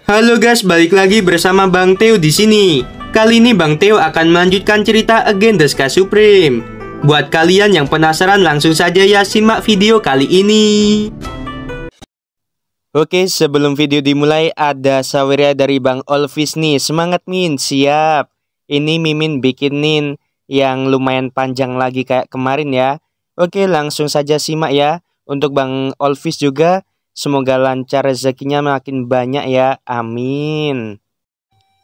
Halo guys, balik lagi bersama Bang Theo di sini. Kali ini Bang Theo akan melanjutkan cerita Again the Sky Supreme. Buat kalian yang penasaran, langsung saja ya simak video kali ini. Oke, sebelum video dimulai ada saweria dari Bang Olvis nih. Semangat Min, siap. Ini Mimin bikinin yang lumayan panjang lagi kayak kemarin ya. Oke, langsung saja simak ya. Untuk Bang Olvis juga, semoga lancar rezekinya makin banyak ya, amin.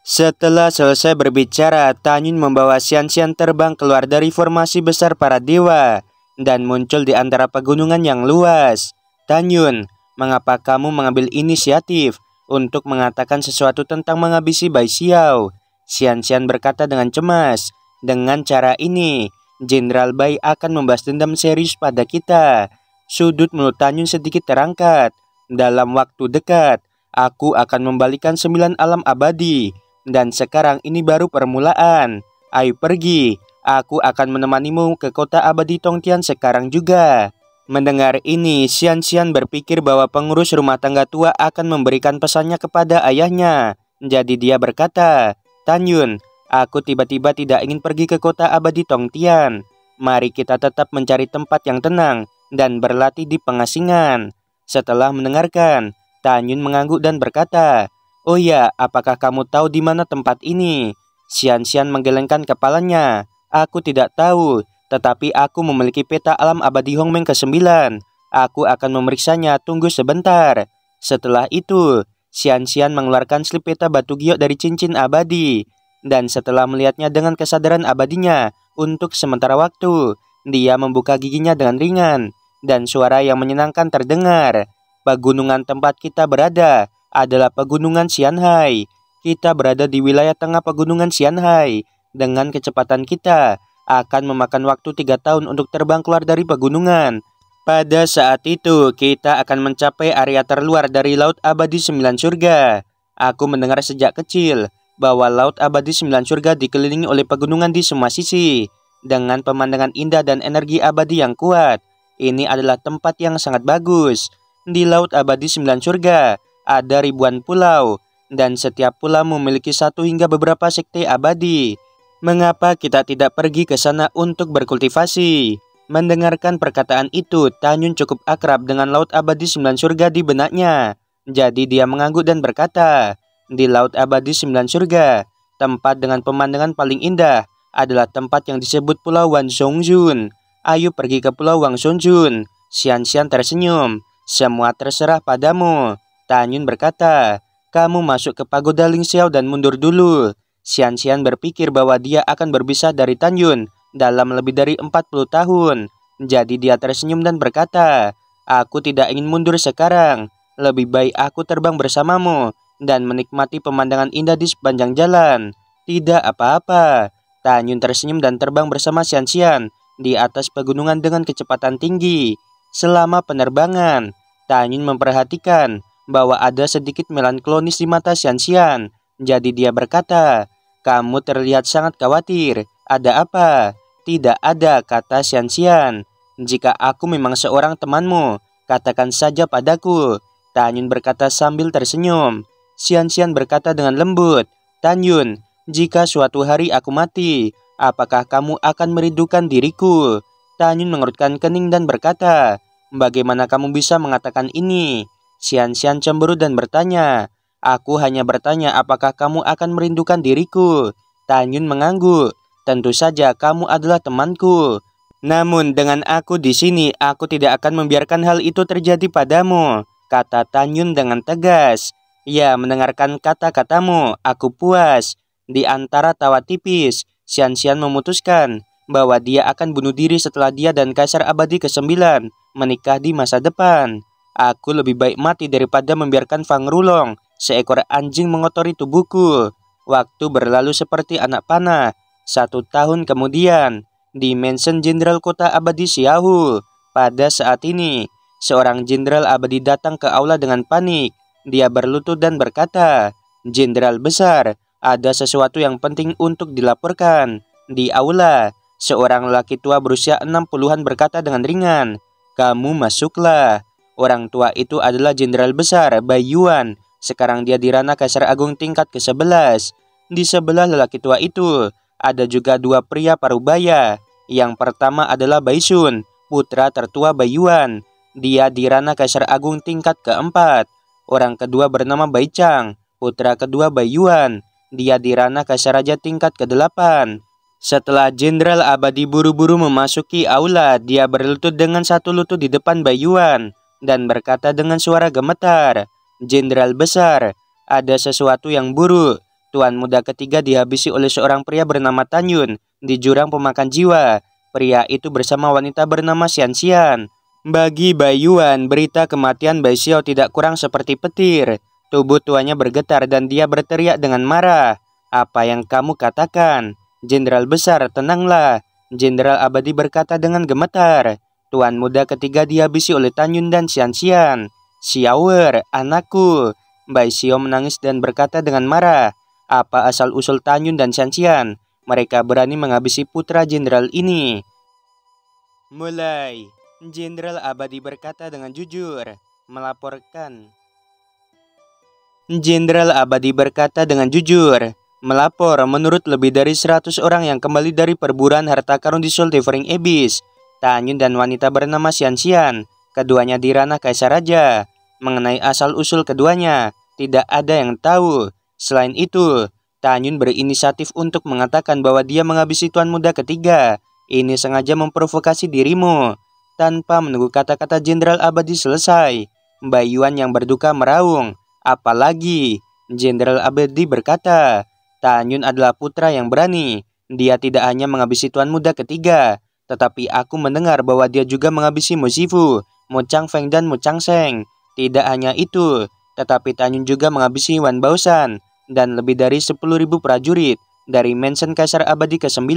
Setelah selesai berbicara, Tanyun membawa Xianxian terbang keluar dari formasi besar para dewa dan muncul di antara pegunungan yang luas. Tanyun, mengapa kamu mengambil inisiatif untuk mengatakan sesuatu tentang menghabisi Bai Xiao? Xianxian berkata dengan cemas, dengan cara ini, Jenderal Bai akan membalas dendam serius pada kita. Sudut mulut Tanyun sedikit terangkat. Dalam waktu dekat, aku akan membalikan 9 alam abadi. Dan sekarang ini baru permulaan. Ayo pergi, aku akan menemanimu ke kota abadi Tongtian sekarang juga. Mendengar ini, Xianxian berpikir bahwa pengurus rumah tangga tua akan memberikan pesannya kepada ayahnya. Jadi dia berkata, Tanyun, aku tiba-tiba tidak ingin pergi ke kota abadi Tongtian. Mari kita tetap mencari tempat yang tenang dan berlatih di pengasingan. Setelah mendengarkan, Tanyun mengangguk dan berkata, oh ya, apakah kamu tahu di mana tempat ini? Xianxian menggelengkan kepalanya. Aku tidak tahu, tetapi aku memiliki peta alam abadi Hongmeng ke-9. Aku akan memeriksanya, tunggu sebentar. Setelah itu, Xianxian mengeluarkan slip peta batu giok dari cincin abadi. Dan setelah melihatnya dengan kesadaran abadinya, untuk sementara waktu, dia membuka giginya dengan ringan. Dan suara yang menyenangkan terdengar. Pegunungan tempat kita berada adalah pegunungan Xianhai. Kita berada di wilayah tengah pegunungan Xianhai. Dengan kecepatan kita akan memakan waktu 3 tahun untuk terbang keluar dari pegunungan. Pada saat itu kita akan mencapai area terluar dari Laut Abadi 9 Surga. Aku mendengar sejak kecil bahwa Laut Abadi 9 Surga dikelilingi oleh pegunungan di semua sisi. Dengan pemandangan indah dan energi abadi yang kuat. Ini adalah tempat yang sangat bagus. Di Laut Abadi 9 Surga ada ribuan pulau, dan setiap pulau memiliki 1 hingga beberapa sekte abadi. Mengapa kita tidak pergi ke sana untuk berkultivasi? Mendengarkan perkataan itu, Tanyun cukup akrab dengan Laut Abadi 9 Surga di benaknya. Jadi dia mengangguk dan berkata, di Laut Abadi 9 Surga, tempat dengan pemandangan paling indah adalah tempat yang disebut Pulau Wan Songjun. Ayo pergi ke Pulau Wang Songjun. Xianxian tersenyum. Semua terserah padamu. Tanyun berkata, kamu masuk ke pagoda Ling Xiao dan mundur dulu. Xianxian berpikir bahwa dia akan berpisah dari Tanyun dalam lebih dari 40 tahun. Jadi dia tersenyum dan berkata, aku tidak ingin mundur sekarang. Lebih baik aku terbang bersamamu dan menikmati pemandangan indah di sepanjang jalan. Tidak apa-apa. Tanyun tersenyum dan terbang bersama Xianxian di atas pegunungan dengan kecepatan tinggi. Selama penerbangan, Tanyun memperhatikan bahwa ada sedikit melankolonis di mata Xianxian. Jadi dia berkata, kamu terlihat sangat khawatir. Ada apa? Tidak ada, kata Xianxian. Jika aku memang seorang temanmu, katakan saja padaku. Tanyun berkata sambil tersenyum. Xianxian berkata dengan lembut, Tanyun, jika suatu hari aku mati, apakah kamu akan merindukan diriku? Tanyun mengerutkan kening dan berkata, bagaimana kamu bisa mengatakan ini? Xianxian cemburu dan bertanya, aku hanya bertanya apakah kamu akan merindukan diriku? Tanyun mengangguk, tentu saja kamu adalah temanku. Namun dengan aku di sini, aku tidak akan membiarkan hal itu terjadi padamu, kata Tanyun dengan tegas. Ya, mendengarkan kata-katamu, aku puas. Di antara tawa tipis, Xianxian memutuskan bahwa dia akan bunuh diri setelah dia dan Kaisar Abadi ke-9 menikah di masa depan. Aku lebih baik mati daripada membiarkan Fang Rulong, seekor anjing, mengotori tubuhku. Waktu berlalu seperti anak panah. 1 tahun kemudian, di Mansion Jenderal Kota Abadi Xiaohu. Pada saat ini, seorang jenderal abadi datang ke aula dengan panik. Dia berlutut dan berkata, Jenderal besar, ada sesuatu yang penting untuk dilaporkan. Di aula, seorang lelaki tua berusia 60-an berkata dengan ringan, kamu masuklah. Orang tua itu adalah Jenderal besar Bai Yuan, Sekarang dia di ranah Kaisar Agung tingkat ke-11. Di sebelah lelaki tua itu, ada juga dua pria parubaya. Yang pertama adalah Baisun, putra tertua Baiyuan. Dia di ranah Kaisar Agung tingkat ke-4. Orang kedua bernama Baicang, putra kedua Baiyuan. Dia di ranah Kaisar Raja tingkat ke-8. Setelah Jenderal Abadi buru-buru memasuki aula, dia berlutut dengan satu lutut di depan Baiyuan dan berkata dengan suara gemetar, "Jenderal besar, ada sesuatu yang buruk. Tuan muda ketiga dihabisi oleh seorang pria bernama Tanyun di jurang pemakan jiwa. Pria itu bersama wanita bernama Xian. Bagi Baiyuan, berita kematian Bai Xiao tidak kurang seperti petir. Tubuh tuannya bergetar dan dia berteriak dengan marah. Apa yang kamu katakan? Jenderal besar, tenanglah. Jenderal Abadi berkata dengan gemetar. Tuan muda ketiga dihabisi oleh Tanyun dan Xian. Xiaoer, anakku. Bai Xiao menangis dan berkata dengan marah. Apa asal-usul Tanyun dan Xian? Mereka berani menghabisi putra jenderal ini. Mulai. Jenderal Abadi berkata dengan jujur. Melaporkan. Jenderal Abadi berkata dengan jujur. Melapor menurut lebih dari 100 orang yang kembali dari perburuan harta karun di Soul Devouring Abyss. Tanyun dan wanita bernama Xian. Keduanya di ranah Kaisar Raja. Mengenai asal-usul keduanya, tidak ada yang tahu. Selain itu, Tanyun berinisiatif untuk mengatakan bahwa dia menghabisi tuan muda ketiga. Ini sengaja memprovokasi dirimu. Tanpa menunggu kata-kata Jenderal Abadi selesai, Baiyuan yang berduka meraung. Apalagi, Jenderal Abadi berkata, Tanyun adalah putra yang berani. Dia tidak hanya menghabisi tuan muda ketiga, tetapi aku mendengar bahwa dia juga menghabisi Mo Shifu, Mo Changfeng dan Mo Changseng. Tidak hanya itu, tetapi Tanyun juga menghabisi Wan Baoshan dan lebih dari 10.000 prajurit dari Mansion Kaisar Abadi ke-9.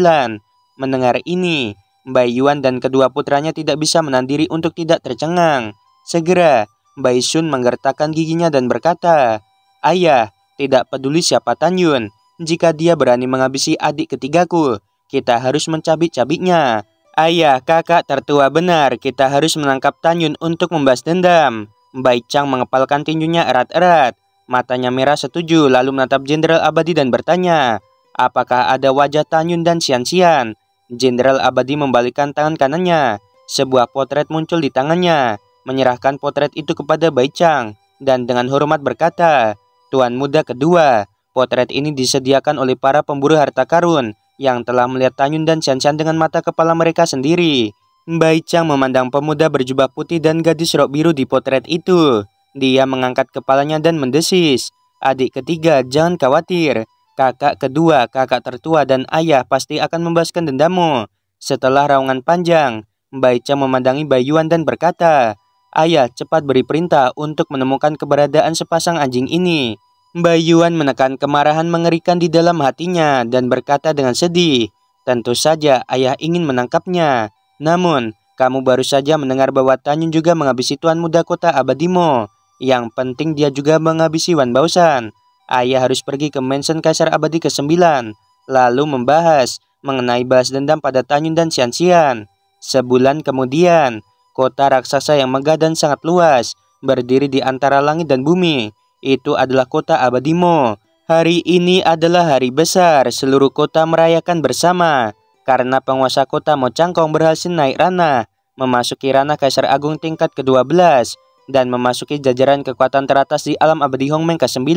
Mendengar ini, Baiyuan dan kedua putranya tidak bisa menahan diri untuk tidak tercengang. Segera, Baisun menggertakkan giginya dan berkata, Ayah, tidak peduli siapa Tanyun, jika dia berani menghabisi adik ketigaku, kita harus mencabik-cabiknya. Ayah, kakak tertua benar, kita harus menangkap Tanyun untuk membalas dendam. Baichang mengepalkan tinjunya erat-erat. Matanya merah setuju lalu menatap Jenderal Abadi dan bertanya, apakah ada wajah Tanyun dan Xian? Jenderal Abadi membalikkan tangan kanannya. Sebuah potret muncul di tangannya. Menyerahkan potret itu kepada Baichang dan dengan hormat berkata, Tuan muda kedua, potret ini disediakan oleh para pemburu harta karun yang telah melihat Tanyun dan Xian dengan mata kepala mereka sendiri. Baichang memandang pemuda berjubah putih dan gadis rok biru di potret itu. Dia mengangkat kepalanya dan mendesis. Adik ketiga, jangan khawatir. Kakak kedua, kakak tertua, dan ayah pasti akan membalaskan dendammu. Setelah raungan panjang, Baichang memandangi Baiyuan dan berkata, Ayah, cepat beri perintah untuk menemukan keberadaan sepasang anjing ini. Baiyuan menekan kemarahan mengerikan di dalam hatinya dan berkata dengan sedih, tentu saja ayah ingin menangkapnya. Namun, kamu baru saja mendengar bahwa Tanyun juga menghabisi tuan muda kota Abadimo. Yang penting dia juga menghabisi Wan Baoshan. Ayah harus pergi ke Mansion Kaisar Abadi ke-9, lalu membahas mengenai balas dendam pada Tanyun dan Xian. Sebulan kemudian, kota raksasa yang megah dan sangat luas, berdiri di antara langit dan bumi. Itu adalah kota Abadimo. Hari ini adalah hari besar, seluruh kota merayakan bersama. Karena penguasa kota Mo Changkong berhasil naik ranah, memasuki ranah Kaisar Agung tingkat ke-12, dan memasuki jajaran kekuatan teratas di alam abadi Hongmeng ke-9.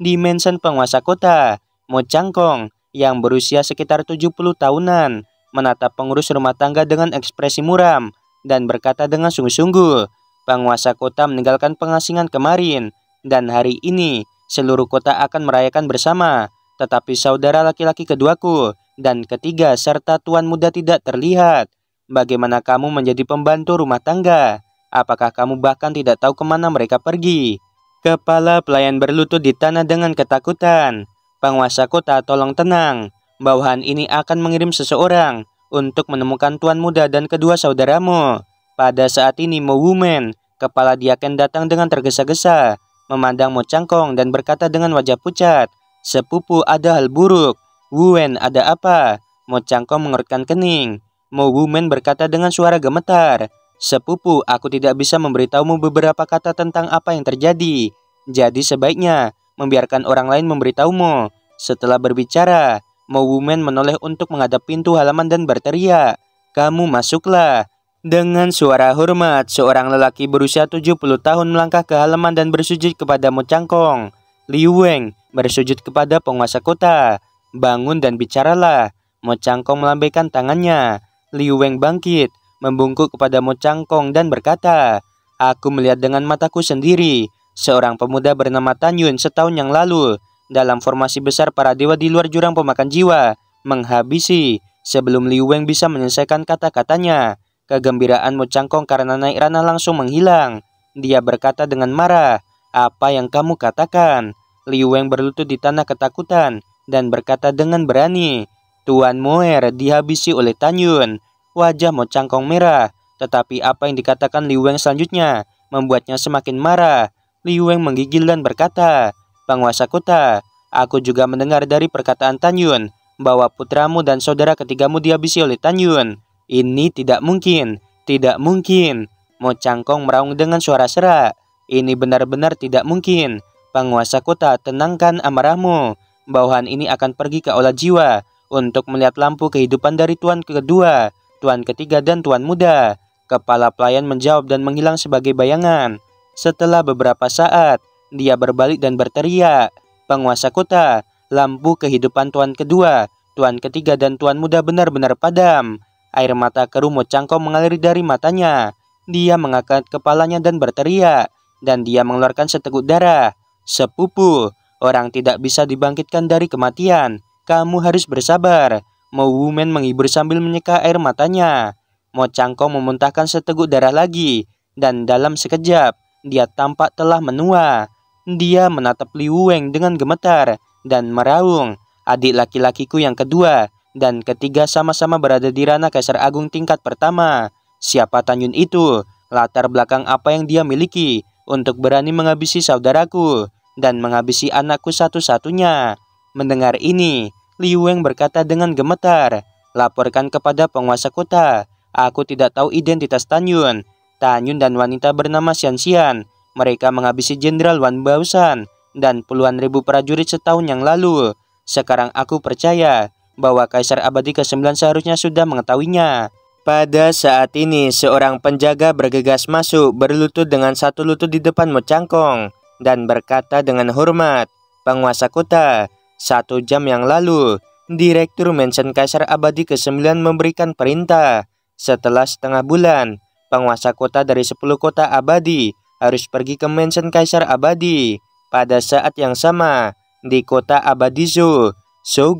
Di Mansion penguasa kota, Mo Changkong, yang berusia sekitar 70 tahunan, menatap pengurus rumah tangga dengan ekspresi muram, dan berkata dengan sungguh-sungguh, penguasa kota meninggalkan pengasingan kemarin, dan hari ini seluruh kota akan merayakan bersama, tetapi saudara laki-laki keduaku dan ketiga serta tuan muda tidak terlihat. Bagaimana kamu menjadi pembantu rumah tangga? Apakah kamu bahkan tidak tahu kemana mereka pergi? Kepala pelayan berlutut di tanah dengan ketakutan. Penguasa kota, tolong tenang. Bawahan ini akan mengirim seseorang untuk menemukan tuan muda dan kedua saudaramu. Pada saat ini Mo Wumen, kepala diaken datang dengan tergesa-gesa, memandang Mo Changkong dan berkata dengan wajah pucat, sepupu, ada hal buruk. Wen, ada apa? Mo Changkong mengerutkan kening. Mo Wumen berkata dengan suara gemetar, sepupu, aku tidak bisa memberitahumu beberapa kata tentang apa yang terjadi. Jadi sebaiknya membiarkan orang lain memberitahumu. Setelah berbicara, Mo Wumen menoleh untuk menghadap pintu halaman dan berteriak, "Kamu masuklah." Dengan suara hormat, seorang lelaki berusia 70 tahun melangkah ke halaman dan bersujud kepada Mo Cangkong. Liu Weng bersujud kepada penguasa kota. "Bangun dan bicaralah." Mo Cangkong melambaikan tangannya. Liu Weng bangkit, membungkuk kepada Mo Cangkong dan berkata, "Aku melihat dengan mataku sendiri, seorang pemuda bernama Tan Yun setahun yang lalu, dalam formasi besar para dewa di luar jurang pemakan jiwa, menghabisi." Sebelum Liu Weng bisa menyelesaikan kata-katanya, kegembiraan Mo Cangkong karena naik ranah langsung menghilang. Dia berkata dengan marah, "Apa yang kamu katakan?" Liu Weng berlutut di tanah ketakutan dan berkata dengan berani, "Tuan Moer dihabisi oleh Tan Yun." Wajah Mo Cangkong merah, tetapi apa yang dikatakan Liu Weng selanjutnya membuatnya semakin marah. Liu Weng menggigil dan berkata, "Penguasa kota, aku juga mendengar dari perkataan Tan Yun bahwa putramu dan saudara ketigamu dihabisi oleh Tan Yun. Ini tidak mungkin, tidak mungkin." Mo Cangkong meraung dengan suara serak, "Ini benar-benar tidak mungkin. Penguasa kota, tenangkan amarahmu. Bawahan ini akan pergi ke aula jiwa untuk melihat lampu kehidupan dari tuan kedua, tuan ketiga, dan tuan muda." Kepala pelayan menjawab dan menghilang sebagai bayangan. Setelah beberapa saat, dia berbalik dan berteriak, "Penguasa kota, lampu kehidupan tuan kedua, tuan ketiga, dan tuan muda benar-benar padam." Air mata keruh Mo Cangkong mengalir dari matanya. Dia mengangkat kepalanya dan berteriak, dan dia mengeluarkan seteguk darah. "Sepupu, orang tidak bisa dibangkitkan dari kematian. Kamu harus bersabar." Mo Wumen menghibur sambil menyeka air matanya. Mo Cangkong memuntahkan seteguk darah lagi, dan dalam sekejap, dia tampak telah menua. Dia menatap Liu Weng dengan gemetar dan meraung, "Adik laki-lakiku yang kedua dan ketiga sama-sama berada di ranah Kaisar Agung tingkat pertama. Siapa Tan Yun itu? Latar belakang apa yang dia miliki untuk berani menghabisi saudaraku dan menghabisi anakku satu-satunya?" Mendengar ini, Liu Weng berkata dengan gemetar, "Laporkan kepada penguasa kota. Aku tidak tahu identitas Tan Yun. Tan Yun dan wanita bernama Xian Xian. Mereka menghabisi Jenderal Wan Baoshan dan puluhan ribu prajurit setahun yang lalu. Sekarang aku percaya bahwa Kaisar Abadi ke-9 seharusnya sudah mengetahuinya." Pada saat ini, seorang penjaga bergegas masuk, berlutut dengan satu lutut di depan Mo Cangkong, dan berkata dengan hormat, "Penguasa kota, 1 jam yang lalu, Direktur Mansion Kaisar Abadi ke-9 memberikan perintah. Setelah setengah bulan, penguasa kota dari 10 kota abadi harus pergi ke Mansion Kaisar Abadi." Pada saat yang sama, di kota Abadi Zhou,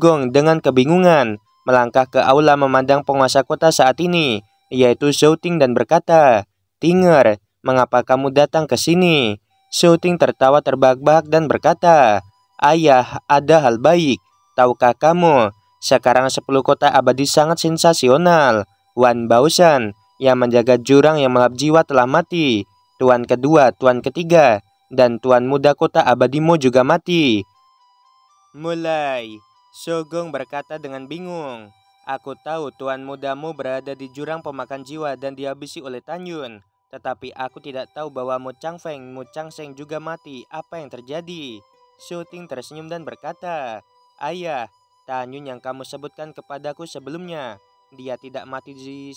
Gong dengan kebingungan melangkah ke aula memandang penguasa kota saat ini, yaitu Zhou Ting, dan berkata, "Tinger, mengapa kamu datang ke sini?" Zhou Ting tertawa terbahak-bahak dan berkata, "Ayah, ada hal baik. Tahukah kamu, sekarang 10 kota abadi sangat sensasional. Wan Baoshan yang menjaga jurang yang melap jiwa telah mati. Tuan kedua, tuan ketiga, dan tuan muda kota abadimu juga mati." "Mulai," Gong berkata dengan bingung. "Aku tahu tuan mudamu berada di jurang pemakan jiwa dan dihabisi oleh Tan Yun. Tetapi aku tidak tahu bahwa Mo Changfeng, Mo Changsheng juga mati. Apa yang terjadi?" Zhou Ting tersenyum dan berkata, "Ayah, Tan Yun yang kamu sebutkan kepadaku sebelumnya, dia tidak mati di..."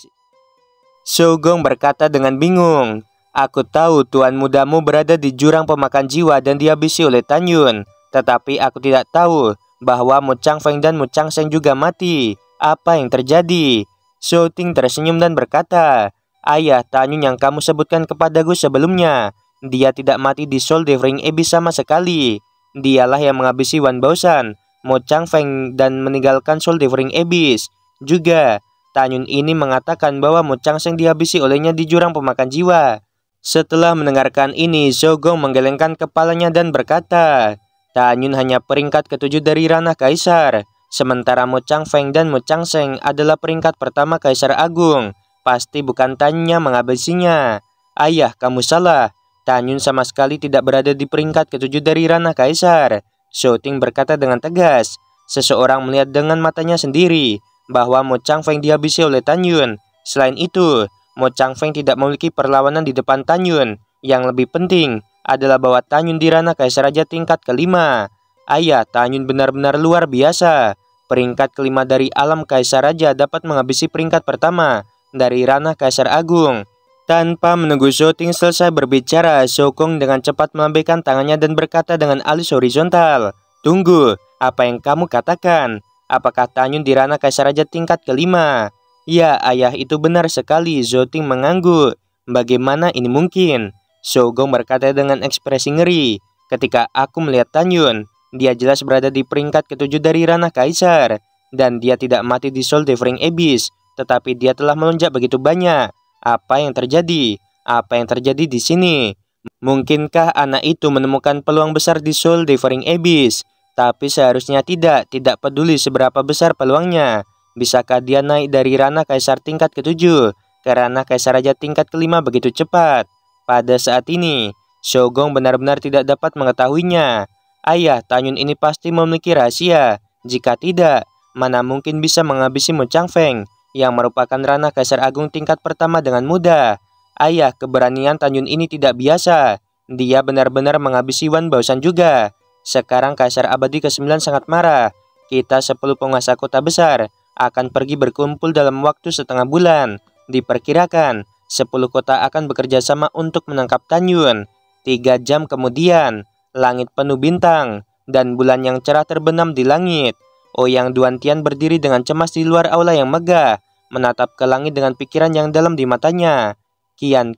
Gong berkata dengan bingung, "Aku tahu tuan mudamu berada di jurang pemakan jiwa dan dihabisi oleh Tan Yun. Tetapi aku tidak tahu bahwa Mo Changfeng dan Mo Changsheng juga mati. Apa yang terjadi?" Zhou Ting tersenyum dan berkata, "Ayah, Tan Yun yang kamu sebutkan kepadaku sebelumnya, dia tidak mati di Soul Devouring Abyss sama sekali. Dialah yang menghabisi Wan Baoshan, Mo Changfeng, dan meninggalkan Soul Devouring Abyss. Juga, Tan Yun ini mengatakan bahwa Mo Changsheng dihabisi olehnya di jurang pemakan jiwa." Setelah mendengarkan ini, Gong menggelengkan kepalanya dan berkata, "Tan Yun hanya peringkat ke-7 dari ranah kaisar, sementara Mo Changfeng dan Mo Changsheng adalah peringkat pertama Kaisar Agung. Pasti bukan Tan Yun yang menghabisinya." "Ayah, kamu salah. Tan Yun sama sekali tidak berada di peringkat ke-7 dari ranah kaisar." Zhou Ting berkata dengan tegas. Seseorang melihat dengan matanya sendiri bahwa Mo Changfeng dihabisi oleh Tan Yun. Selain itu, Mo Changfeng tidak memiliki perlawanan di depan Tan Yun. Yang lebih penting, adalah bahwa Tanyun di ranah Kaisar Raja tingkat kelima. Ayah, Tanyun benar-benar luar biasa. Peringkat kelima dari alam Kaisar Raja dapat menghabisi peringkat pertama dari ranah Kaisar Agung. Tanpa menunggu Shouting selesai berbicara, Shokong dengan cepat melambaikan tangannya dan berkata dengan alis horizontal, "Tunggu, apa yang kamu katakan? Apakah Tanyun di ranah Kaisar Raja tingkat kelima?" "Ya, ayah, itu benar sekali." Shouting mengangguk. "Bagaimana ini mungkin?" Shogong berkata dengan ekspresi ngeri. "Ketika aku melihat Tanyun, dia jelas berada di peringkat ketujuh dari ranah Kaisar. Dan dia tidak mati di Soul Devouring Abyss, tetapi dia telah melonjak begitu banyak. Apa yang terjadi? Apa yang terjadi di sini? Mungkinkah anak itu menemukan peluang besar di Soul Devouring Abyss? Tapi seharusnya tidak peduli seberapa besar peluangnya. Bisakah dia naik dari ranah Kaisar tingkat ketujuh ke ranah Kaisar Raja tingkat kelima begitu cepat?" Pada saat ini, Shogong benar-benar tidak dapat mengetahuinya. Ayah, Tanyun ini pasti memiliki rahasia. Jika tidak, mana mungkin bisa menghabisi Mu Changfeng yang merupakan ranah Kaisar Agung tingkat pertama dengan mudah. Ayah, keberanian Tanyun ini tidak biasa. Dia benar-benar menghabisi Wan Baoshan juga. Sekarang Kaisar Abadi ke-9 sangat marah. Kita 10 penguasa kota besar akan pergi berkumpul dalam waktu setengah bulan. Diperkirakan 10 kota akan bekerja sama untuk menangkap Tanyun. 3 jam kemudian, langit penuh bintang dan bulan yang cerah terbenam di langit. Ouyang Duantian berdiri dengan cemas di luar aula yang megah, menatap ke langit dengan pikiran yang dalam di matanya. "Kian,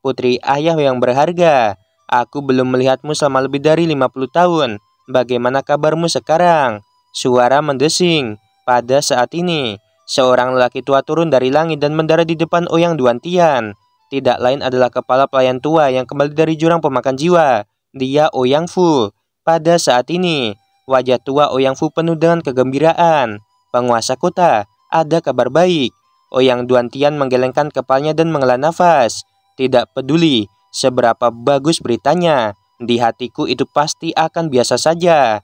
putri ayah yang berharga. Aku belum melihatmu selama lebih dari 50 tahun. Bagaimana kabarmu sekarang?" Suara mendesing. Pada saat ini, seorang lelaki tua turun dari langit dan mendarat di depan Ouyang Duantian. Tidak lain adalah kepala pelayan tua yang kembali dari jurang pemakan jiwa. Dia Ouyang Fu. Pada saat ini, wajah tua Ouyang Fu penuh dengan kegembiraan. "Penguasa kota, ada kabar baik." Ouyang Duantian menggelengkan kepalanya dan menghela nafas. "Tidak peduli seberapa bagus beritanya, di hatiku itu pasti akan biasa saja."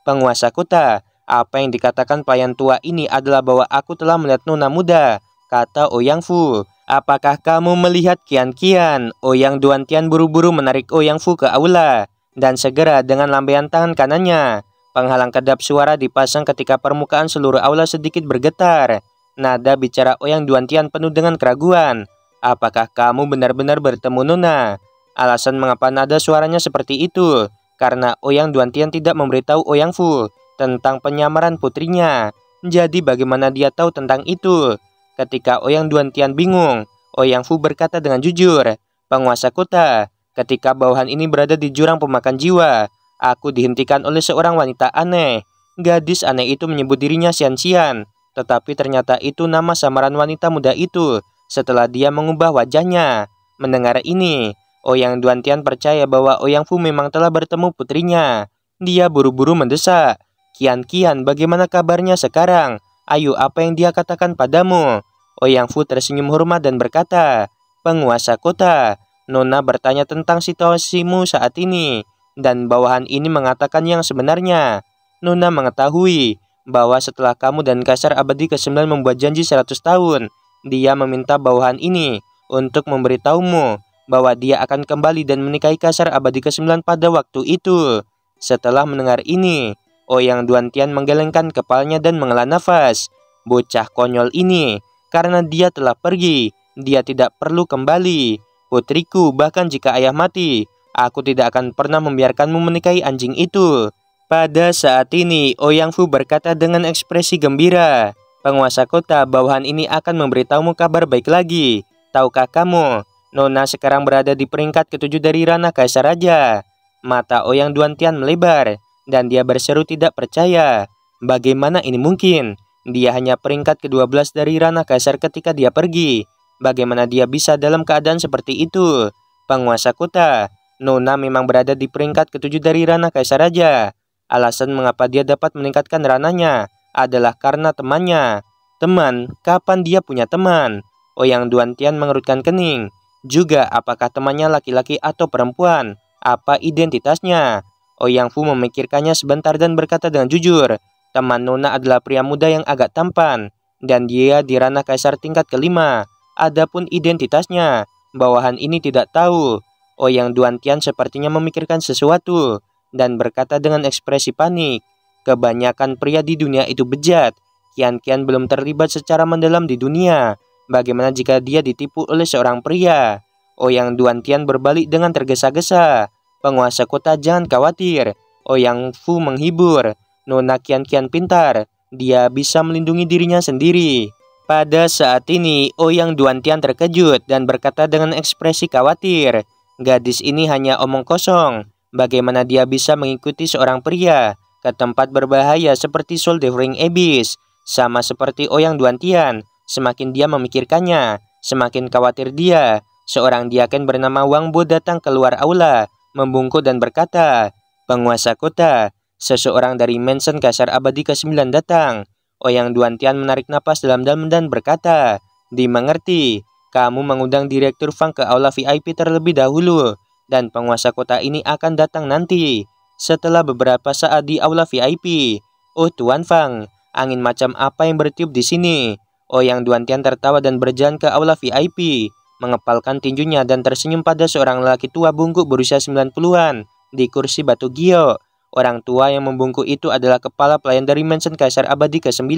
"Penguasa kota, apa yang dikatakan pelayan tua ini adalah bahwa aku telah melihat nona muda," kata Ouyang Fu. "Apakah kamu melihat Kian?" Ouyang Duantian buru-buru menarik Ouyang Fu ke aula, dan segera dengan lambaian tangan kanannya, penghalang kedap suara dipasang ketika permukaan seluruh aula sedikit bergetar. Nada bicara Ouyang Duantian penuh dengan keraguan. "Apakah kamu benar-benar bertemu nona?" Alasan mengapa nada suaranya seperti itu, karena Ouyang Duantian tidak memberitahu Ouyang Fu tentang penyamaran putrinya. Jadi bagaimana dia tahu tentang itu? Ketika Ouyang Duantian bingung, Ouyang Fu berkata dengan jujur, "Penguasa kota, ketika bawahan ini berada di jurang pemakan jiwa, aku dihentikan oleh seorang wanita aneh. Gadis aneh itu menyebut dirinya Xian, tetapi ternyata itu nama samaran wanita muda itu setelah dia mengubah wajahnya." Mendengar ini, Ouyang Duantian percaya bahwa Ouyang Fu memang telah bertemu putrinya. Dia buru-buru mendesak, Kian, bagaimana kabarnya sekarang? Ayo, apa yang dia katakan padamu?" Ouyang Fu tersenyum hormat dan berkata, "Penguasa kota, nona bertanya tentang situasimu saat ini, dan bawahan ini mengatakan yang sebenarnya. Nona mengetahui bahwa setelah kamu dan Kaisar Abadi ke-9 membuat janji 100 tahun, dia meminta bawahan ini untuk memberitahumu bahwa dia akan kembali dan menikahi Kaisar Abadi ke-9 pada waktu itu." Setelah mendengar ini, Ouyang Duantian menggelengkan kepalanya dan menghela nafas. Bocah konyol ini, karena dia telah pergi, dia tidak perlu kembali. "Putriku, bahkan jika ayah mati, aku tidak akan pernah membiarkanmu menikahi anjing itu." Pada saat ini, Ouyang Fu berkata dengan ekspresi gembira, "Penguasa kota, bawahan ini akan memberitahumu kabar baik lagi. Tahukah kamu, nona sekarang berada di peringkat ketujuh dari ranah Kaisar Raja." Mata Ouyang Duantian melebar, dan dia berseru tidak percaya. Bagaimana ini mungkin? Dia hanya peringkat ke-12 dari ranah Kaisar ketika dia pergi. Bagaimana dia bisa dalam keadaan seperti itu? "Penguasa kota, nona memang berada di peringkat ke-7 dari ranah Kaisar Raja. Alasan mengapa dia dapat meningkatkan ranahnya adalah karena temannya." "Teman? Kapan dia punya teman?" Ouyang Duantian mengerutkan kening. "Juga apakah temannya laki-laki atau perempuan? Apa identitasnya?" Ouyang Fu memikirkannya sebentar dan berkata dengan jujur, "Teman nona adalah pria muda yang agak tampan, dan dia di ranah Kaisar tingkat kelima. Adapun identitasnya, bawahan ini tidak tahu." Ouyang Duantian sepertinya memikirkan sesuatu dan berkata dengan ekspresi panik, "Kebanyakan pria di dunia itu bejat. Qian belum terlibat secara mendalam di dunia. Bagaimana jika dia ditipu oleh seorang pria?" Ouyang Duantian berbalik dengan tergesa-gesa. "Penguasa kota, jangan khawatir." Ouyang Fu menghibur. "Nona Qian pintar. Dia bisa melindungi dirinya sendiri." Pada saat ini, Ouyang Duantian terkejut dan berkata dengan ekspresi khawatir, "Gadis ini hanya omong kosong. Bagaimana dia bisa mengikuti seorang pria ke tempat berbahaya seperti Sol de Ring Abyss?" Sama seperti Ouyang Duantian, semakin dia memikirkannya, semakin khawatir dia. Seorang diaken bernama Wang Bo datang keluar aula, membungkuk dan berkata, "Penguasa kota, seseorang dari Mansion Kaisar Abadi ke-9 datang." Ouyang Duantian menarik napas dalam-dalam dan berkata, "Dimengerti, kamu mengundang Direktur Fang ke aula VIP terlebih dahulu, dan penguasa kota ini akan datang nanti." Setelah beberapa saat di aula VIP, "Oh Tuan Fang, angin macam apa yang bertiup di sini?" Ouyang Duantian tertawa dan berjalan ke aula VIP, mengepalkan tinjunya dan tersenyum pada seorang lelaki tua bungkuk berusia 90-an di kursi batu giok. Orang tua yang membungkuk itu adalah kepala pelayan dari Mansion Kaisar Abadi ke-9.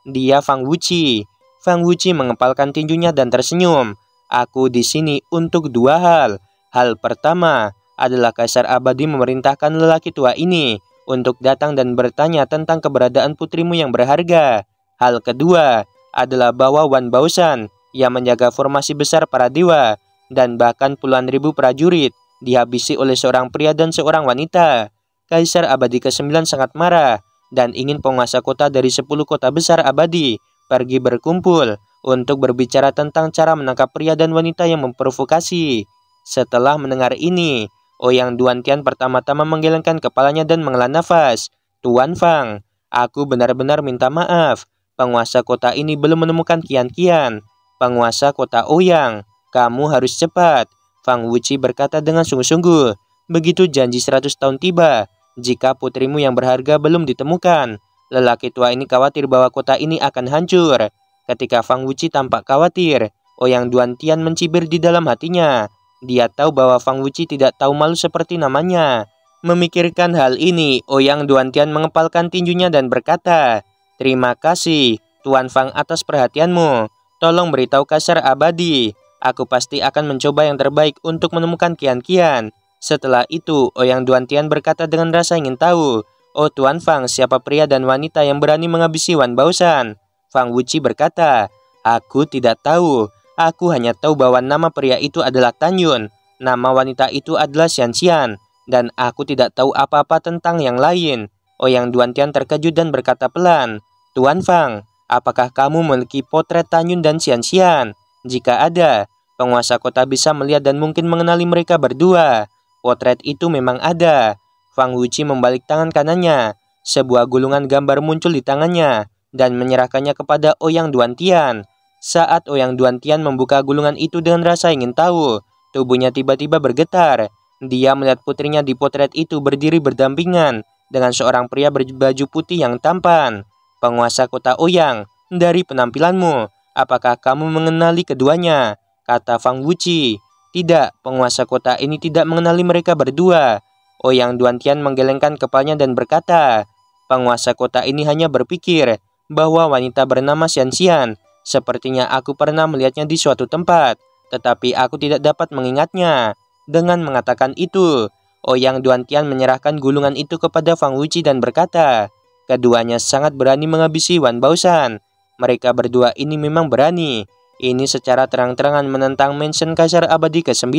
Dia Fang Wuqi. Fang Wuqi mengepalkan tinjunya dan tersenyum. "Aku di sini untuk dua hal. Hal pertama adalah Kaisar Abadi memerintahkan lelaki tua ini untuk datang dan bertanya tentang keberadaan putrimu yang berharga. Hal kedua adalah bahwa Wan Baoshan yang menjaga formasi besar para dewa dan bahkan puluhan ribu prajurit dihabisi oleh seorang pria dan seorang wanita." Kaisar Abadi ke-9 sangat marah dan ingin penguasa kota dari 10 kota besar abadi pergi berkumpul untuk berbicara tentang cara menangkap pria dan wanita yang memprovokasi. Setelah mendengar ini, Ouyang Duantian pertama-tama menggelengkan kepalanya dan menghela nafas. "Tuan Fang, aku benar-benar minta maaf. Penguasa kota ini belum menemukan Qian. Penguasa kota Ouyang, kamu harus cepat." Fang Wuqi berkata dengan sungguh-sungguh. "Begitu janji 100 tahun tiba, jika putrimu yang berharga belum ditemukan, lelaki tua ini khawatir bahwa kota ini akan hancur." Ketika Fang Wuqi tampak khawatir, Ouyang Duantian mencibir di dalam hatinya. Dia tahu bahwa Fang Wuqi tidak tahu malu seperti namanya. Memikirkan hal ini, Ouyang Duantian mengepalkan tinjunya dan berkata, "Terima kasih, Tuan Fang atas perhatianmu. Tolong beritahu Kaisar Abadi. Aku pasti akan mencoba yang terbaik untuk menemukan Qian." Setelah itu, Ouyang Duantian berkata dengan rasa ingin tahu, "Oh Tuan Fang, siapa pria dan wanita yang berani menghabisi Wan Baoshan?" Fang Wuqi berkata, "Aku tidak tahu. Aku hanya tahu bahwa nama pria itu adalah Tan Yun, nama wanita itu adalah Xian, dan aku tidak tahu apa-apa tentang yang lain." Ouyang Duantian terkejut dan berkata pelan, "Tuan Fang, apakah kamu memiliki potret Tan Yun dan Xian? Jika ada, penguasa kota bisa melihat dan mungkin mengenali mereka berdua." "Potret itu memang ada." Fang Wuqi membalik tangan kanannya. Sebuah gulungan gambar muncul di tangannya dan menyerahkannya kepada Ouyang Duantian. Saat Ouyang Duantian membuka gulungan itu dengan rasa ingin tahu, tubuhnya tiba-tiba bergetar. Dia melihat putrinya di potret itu berdiri berdampingan dengan seorang pria berbaju putih yang tampan. "Penguasa kota Ouyang, dari penampilanmu, apakah kamu mengenali keduanya?" kata Fang Wuqi. "Tidak, penguasa kota ini tidak mengenali mereka berdua." Ouyang Duantian menggelengkan kepalanya dan berkata, "Penguasa kota ini hanya berpikir bahwa wanita bernama Xian. Sepertinya aku pernah melihatnya di suatu tempat, tetapi aku tidak dapat mengingatnya." Dengan mengatakan itu, Ouyang Duantian menyerahkan gulungan itu kepada Fang Wuqi dan berkata, "Keduanya sangat berani menghabisi Wan Baoshan. Mereka berdua ini memang berani. Ini secara terang-terangan menentang Mansion Kaisar Abadi ke-9.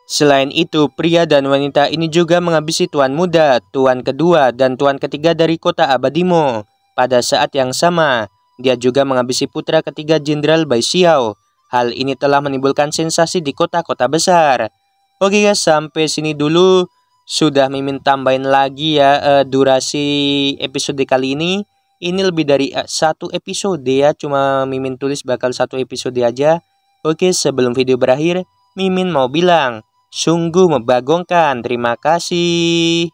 Selain itu, pria dan wanita ini juga menghabisi Tuan Muda, Tuan Kedua, dan Tuan Ketiga dari kota Abadimo. Pada saat yang sama, dia juga menghabisi putra ketiga Jenderal Bai Xiao. Hal ini telah menimbulkan sensasi di kota-kota besar." Oke guys, sampai sini dulu. Sudah Mimin tambahin lagi ya durasi episode kali ini. Ini lebih dari satu episode ya, cuma Mimin tulis bakal satu episode aja. Oke, sebelum video berakhir, Mimin mau bilang, sungguh membagongkan. Terima kasih.